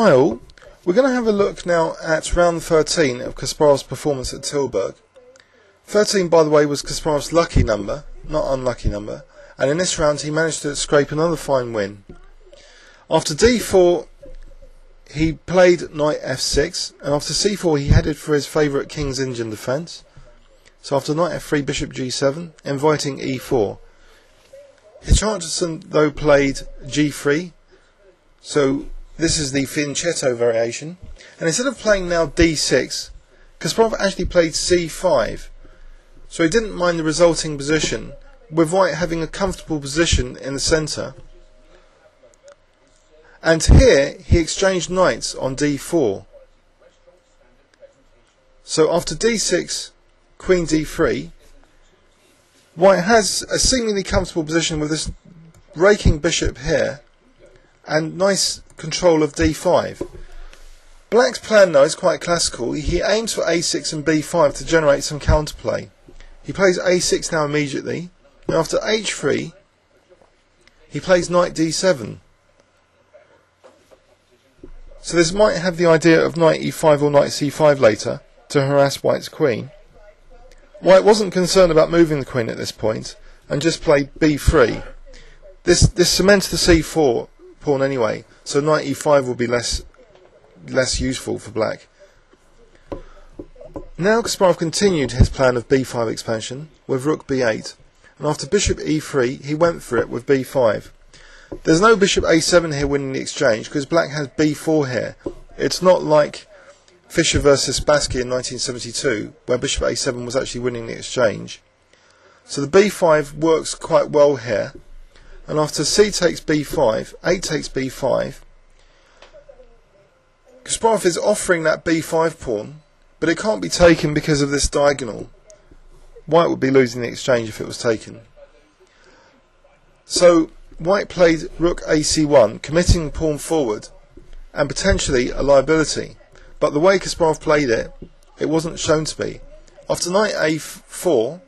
Hi all, we're going to have a look now at round 13 of Kasparov's performance at Tilburg. 13, by the way, was Kasparov's lucky number, not unlucky number, and in this round he managed to scrape another fine win. After d4 he played knight f6, and after c4 he headed for his favourite King's Indian defence. So after knight f3, bishop g7, inviting e4. Hjartarson though played g3, so this is the fianchetto variation, and instead of playing now d6, Kasparov actually played c5, so he didn't mind the resulting position, with white having a comfortable position in the centre. And here he exchanged knights on d4. So after d6, queen d3, white has a seemingly comfortable position with this raking bishop here, and nice control of d5. Black's plan now is quite classical. He aims for a6 and b5 to generate some counterplay. He plays a6 now immediately, and after h3 he plays knight d7. So this might have the idea of knight e5 or knight c5 later to harass white's queen. White wasn't concerned about moving the queen at this point and just played b3. This cements the c4 pawn anyway, so knight e5 will be less useful for black. Now Kasparov continued his plan of b5 expansion with rook b8, and after bishop e3 he went for it with b5. There's no bishop a7 here winning the exchange because black has b4 here. It's not like Fischer versus Spassky in 1972 where bishop a7 was actually winning the exchange. So the b5 works quite well here, and after c takes b5, a takes b5, Kasparov is offering that b5 pawn, but it can't be taken because of this diagonal. White would be losing the exchange if it was taken. So white played rook ac1, committing the pawn forward and potentially a liability, but the way Kasparov played it, it wasn't shown to be. After knight a4,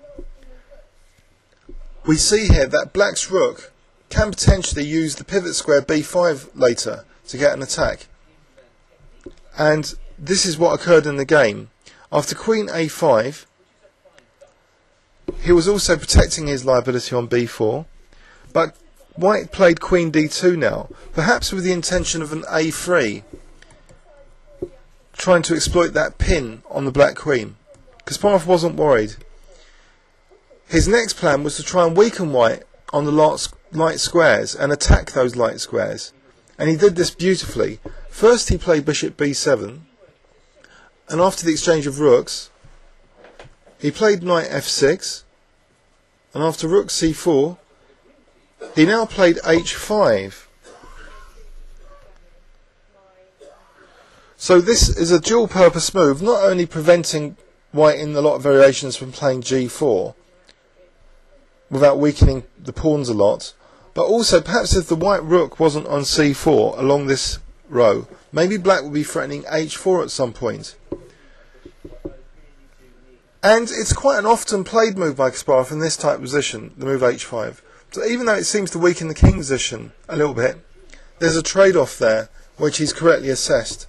we see here that black's rook can potentially use the pivot square b5 later to get an attack. And this is what occurred in the game. After queen a5, he was also protecting his liability on b4, but white played queen d2 now, perhaps with the intention of an a3, trying to exploit that pin on the black queen. Kasparov wasn't worried. His next plan was to try and weaken white on the light squares and attack those light squares, and he did this beautifully. First he played bishop b7, and after the exchange of rooks he played knight f6, and after rook c4 he now played h5. So this is a dual purpose move, not only preventing white in a lot of variations from playing g4 without weakening the pawns a lot, but also perhaps if the white rook wasn't on c4 along this row, maybe black would be threatening h4 at some point. And it's quite an often played move by Kasparov in this type of position, the move h5. So even though it seems to weaken the king position a little bit, there's a trade-off there which he's correctly assessed.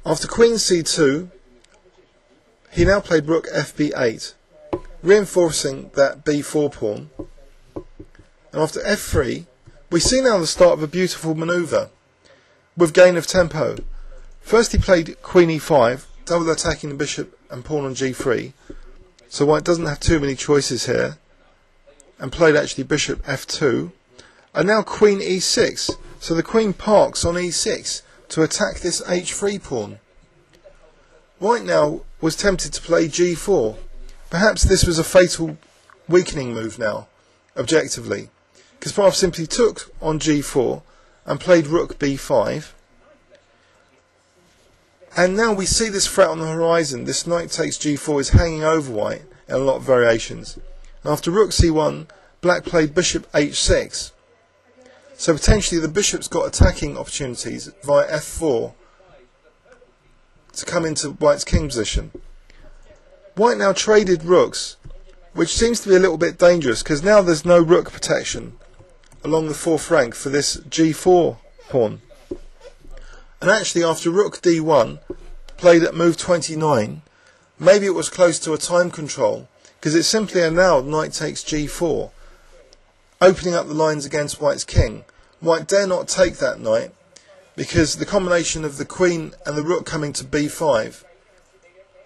After queen c2, he now played rook fb8, reinforcing that b4 pawn. And after f3, we see now the start of a beautiful manoeuvre with gain of tempo. First he played queen e5, double attacking the bishop and pawn on g3, so white doesn't have too many choices here, and played actually bishop f2, and now queen e6, so the queen parks on e6 to attack this h3 pawn. White now was tempted to play g4. Perhaps this was a fatal weakening move now, objectively. Kasparov simply took on g4 and played rook b5. And now we see this threat on the horizon. This knight takes g4 is hanging over white in a lot of variations. And after rook c1, black played bishop h6. So potentially the bishop's got attacking opportunities via f4 to come into white's king position. White now traded rooks, which seems to be a little bit dangerous because now there's no rook protection along the fourth rank for this g4 pawn. And actually after rook d1 played at move 29, maybe it was close to a time control, because it simply allowed knight takes g4, opening up the lines against white's king. White dare not take that knight, because the combination of the queen and the rook coming to b5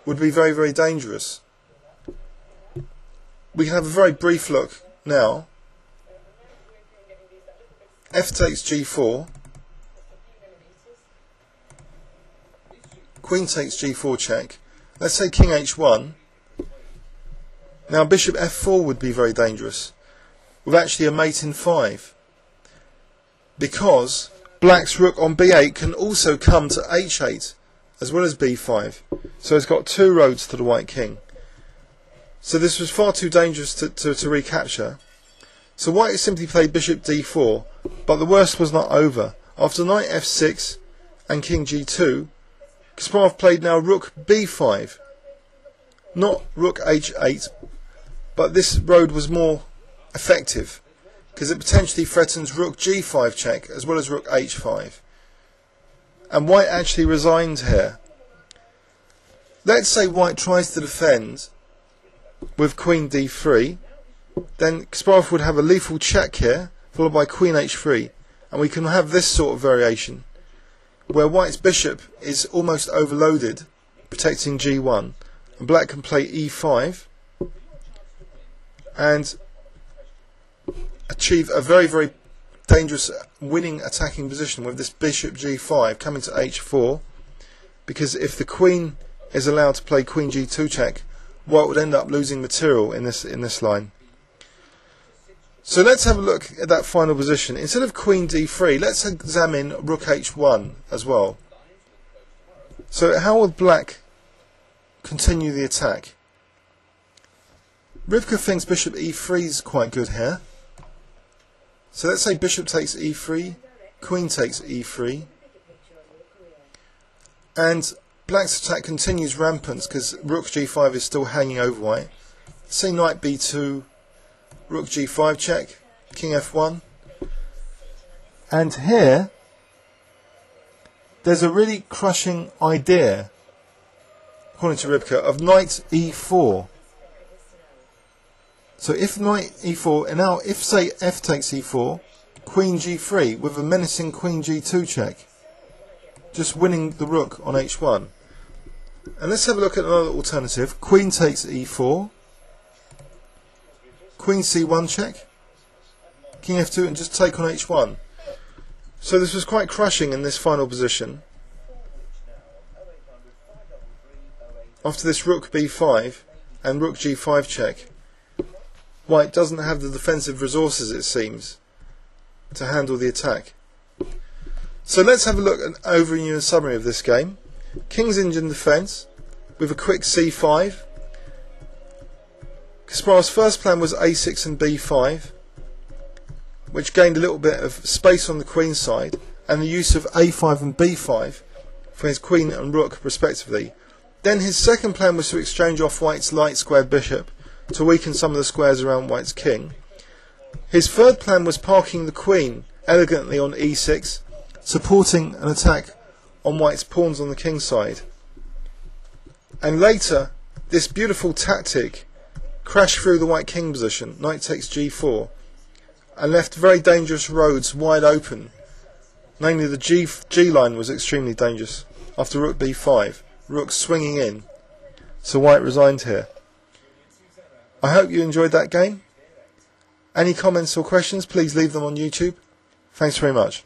would be very, very dangerous. We can have a very brief look now. F takes g4, queen takes g4 check. Let's say king h1. Now bishop f4 would be very dangerous, with actually a mate in 5, because black's rook on b8 can also come to h8 as well as b5, so it's got 2 roads to the white king. So this was far too dangerous to recapture. So white simply played bishop d4, but the worst was not over. After knight f6 and king g2, Kasparov played now rook b5, not rook h8, but this road was more effective, because it potentially threatens rook g5 check as well as rook h5. And white actually resigned here. Let's say white tries to defend with queen d3, then Kasparov would have a lethal check here, followed by queen h3, and we can have this sort of variation, where white's bishop is almost overloaded, protecting g1, and black can play e5, and achieve a very, very dangerous winning attacking position with this bishop g5 coming to h4, because if the queen is allowed to play queen g2 check, white would end up losing material in this line. So let's have a look at that final position. Instead of queen d3, let's examine rook h1 as well. So how will black continue the attack? Rivka thinks bishop e3 is quite good here. So let's say bishop takes e3, queen takes e3, and black's attack continues rampant because rook g5 is still hanging over white. Say knight b2, rook g5 check, king f1, and here there's a really crushing idea, according to Rivka, of knight e4. So if knight e4, and now if say f takes e4, queen g3 with a menacing queen g2 check, just winning the rook on h1. And let's have a look at another alternative. Queen takes e4, queen c1 check, king f2, and just take on h1. So this was quite crushing in this final position. After this rook b5 and rook g5 check, white doesn't have the defensive resources, it seems, to handle the attack. So let's have a look at an overview and summary of this game. King's Indian defence with a quick c5. Kasparov's first plan was a6 and b5, which gained a little bit of space on the queen side, and the use of a5 and b5 for his queen and rook respectively. Then his second plan was to exchange off white's light squared bishop to weaken some of the squares around white's king. His third plan was parking the queen elegantly on e6, supporting an attack on white's pawns on the king side. And later, this beautiful tactic crashed through the white king position, knight takes g4, and left very dangerous roads wide open. Namely, the G line was extremely dangerous after rook b5, rook swinging in. So white resigned here. I hope you enjoyed that game. Any comments or questions, please leave them on YouTube. Thanks very much.